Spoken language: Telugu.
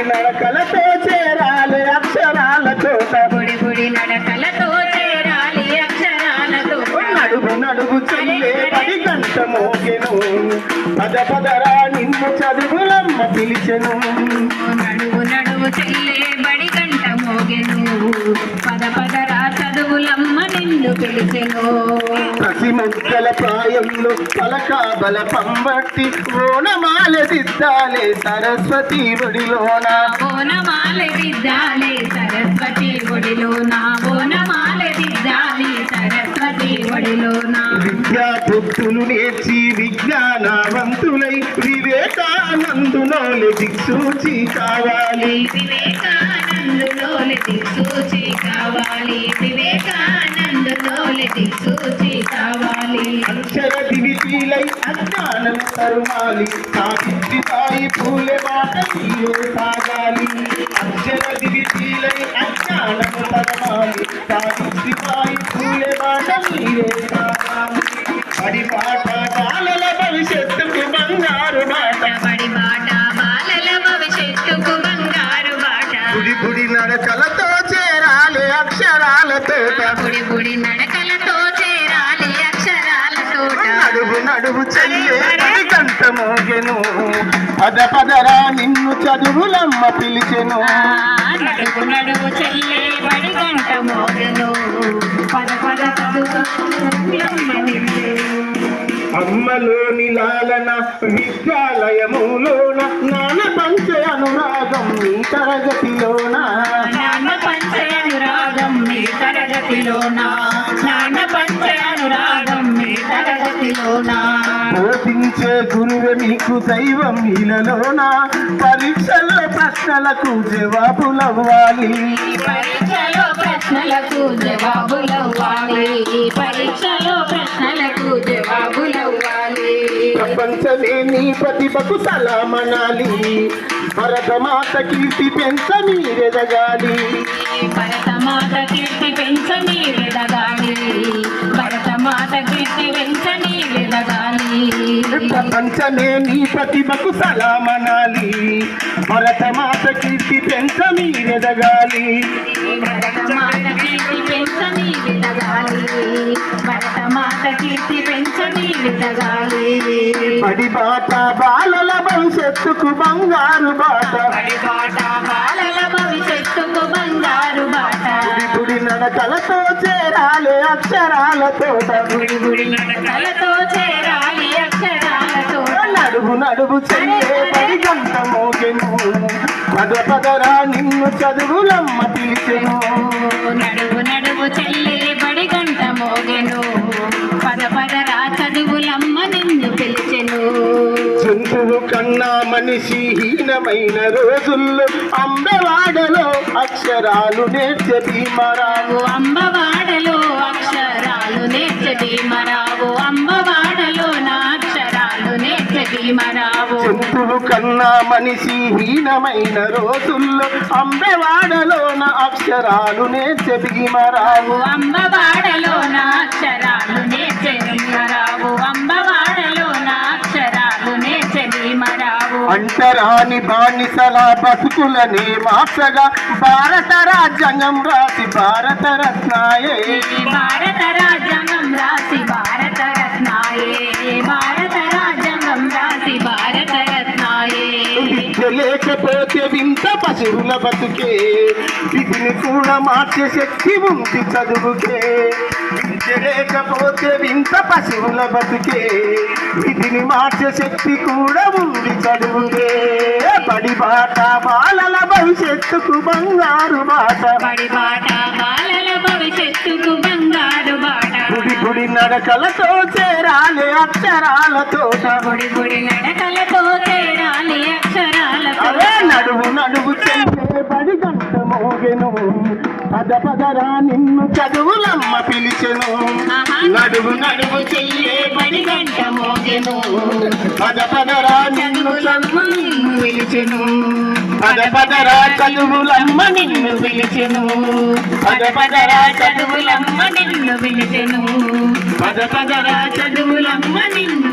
నడకలతో చేరాలి అక్షరాలతో నడుగు నడుగు చెల్లే పడి గంట మోగెను పద పదరా నిన్ను చదువులమ్మ పిలిచెను నడువు నడువు చెల్లే బడి గంట మోగెను పద పదరా చదువులమ్మ నిన్ను పిలిచెను ప్రతి ముగ్గల ప్రాయంలో పలకాబల పంబట్టి ఓనమాల దిద్దాలే సరస్వతి ఒడిలోన ఓనమాల దిద్దాలే సరస్వతి ఒడిలోన ఓనమాల దిద్దాలి సరస్వతి ఒడిలోన విద్యా బుద్ధులు నేర్చి విజ్ఞానవంతులై వివేకానందులోని దిక్సూచి కావాలి వివేకానందులోని దిక్సూచి కావాలి వివేకానందులోని దిక్సూచి కావాలి అక్షర దివిటీలై అజ్ఞానం తరుమాలి సావిత్రిబాయి పూలే మాట తీరే సాగాలి అక్షర దివిటీలై అజ్ఞానం తరుమాలి సావిత్రిబాయి పూలే మాట తీరే సాగాలి బడి బాట బాలల భవిష్యత్తుకు బంగారు బాట బడి బాట బాలల భవిష్యత్తుకు బంగారు బాట గుడి గుడి నడకలతో చేరాలి అక్షరాలతో గుడి గుడి నడకలతో చేరాలి అక్షరాలతో నడువు నడువు చెల్లే పడి గంట మోగెను పద పదరా నిన్ను చదువులమ్మ పిలిచెను నడువు నడువు చెల్లే బడి గంట మోగెను పద పద చదువులమ్మ అమ్మలోని లాలన విద్యాలయములోన నాన్న పంచే అనురాగం నీ తరగతిలోన నాన్న పంచే అనురాగం నీ తరగతిలోన నాన్న పంచే అనురాగం నీ తరగతిలోన బోధించే గురువే నీకు దైవం ఇలలోన పరీక్షల్లో ప్రశ్నలకు జవాబులవ్వాలి పరీక్షలో ప్రశ్నలకు జవాబులవ్వాలి పరీక్షలో ప్రశ్నలకు జవాబులవ్వాలి ప్రపంచమే నీ ప్రతిభకు సలామనాలి భరతమాత కీర్తి పెంచ నీరెదగాలి భరతమాత కీర్తి పెంచని వెదగాలి భరతమాత కీర్తి పెంచని వెదగాలి ప్రపంచమే నీ ప్రతిభకు సలామనాలి భరతమాత కీర్తి పెంచ నీరెదగాలి భరతమాత కీర్తి పెంచని వెదగాలి భరతమాత కీర్తి పెంచని వెదగాలి బడి బాట బాలల భవిష్యత్తుకు బంగారు బాట బడి బాట బాలల భవిష్యత్తుకు బంగారు బాట గుడి గుడి నడకలతో చేరాలి అక్షరాలతో గుడి గుడి నడకలతో చేరాలి అక్షరాలతో నడువు నడువు చెల్లే పడి గంట మోగెను పద పదరా నిన్ను చదువులమ్మ పిలిచెను నడువు నడువు చెల్లి బడి గంట మోగెను పద పదరా చదువులమ్మ నిన్ను పిలిచెను జంతువు కన్నా మనిషి హీనమైన రోజుల్లో అంబవాడలో అక్షరాలు నేర్చే భీమరావు అంబవాడలో అక్షరాలు నేర్చే భీమరావు అంబవాడలో నా అక్షరాలు నేర్చే భీమరావు జంతువు కన్నా మనిషి హీనమైన రోజుల్లో అంబవాడలోన అక్షరాలు నేర్చే భీమరావు అంబవాడలో నా అక్షరాలు నేర్చే భీమరావు అంబవాడలో నా అక్షరాలు నేర్చే భీమరావు అంటరాని బానిసల బతుకులనే మార్చగా భారత రాజ్యాంగం రాసి భారత రత్నాయే భారత రాజ్యాంగం రాసి భారత రత్నాయే భారత రాజ్యాంగం రాసి భారత రత్నాయే విద్య లేకపోతే వింత పశువుల బతుకే విధిని కూడా మార్చే శక్తి ఉంది చదువుకే విద్య లేకపోతే వింత పశువుల బతుకే విధిని మార్చే శక్తి కూడా ఉంది చదువుకే బడి బాట బాలల భవిష్యత్తుకు బంగారు బాట బడి బాట బాలల భవిష్యత్తుకు బంగారు బాట గుడి గుడి నడకలతో చేరాలి అక్షరాలతో గుడి గుడి నడకలతో చేరాలి అక్షరాలతో నడువు నడువు చెల్లే బడి గంట మోగెను పద పదరా నిన్ను చదువులమ్మ పిలిచెను నడువు నడువు చెయ్యే బడి గంట మోగెను పద పదరా నిన్ను చదువులమ్మ పిలిచెను పద పదరా చదువులమ్మ నిన్ను పిలిచెను పద పదరా చదువులమ్మ నిన్ను పిలిచెను పద పదరా చదువులమ్మ నిన్ను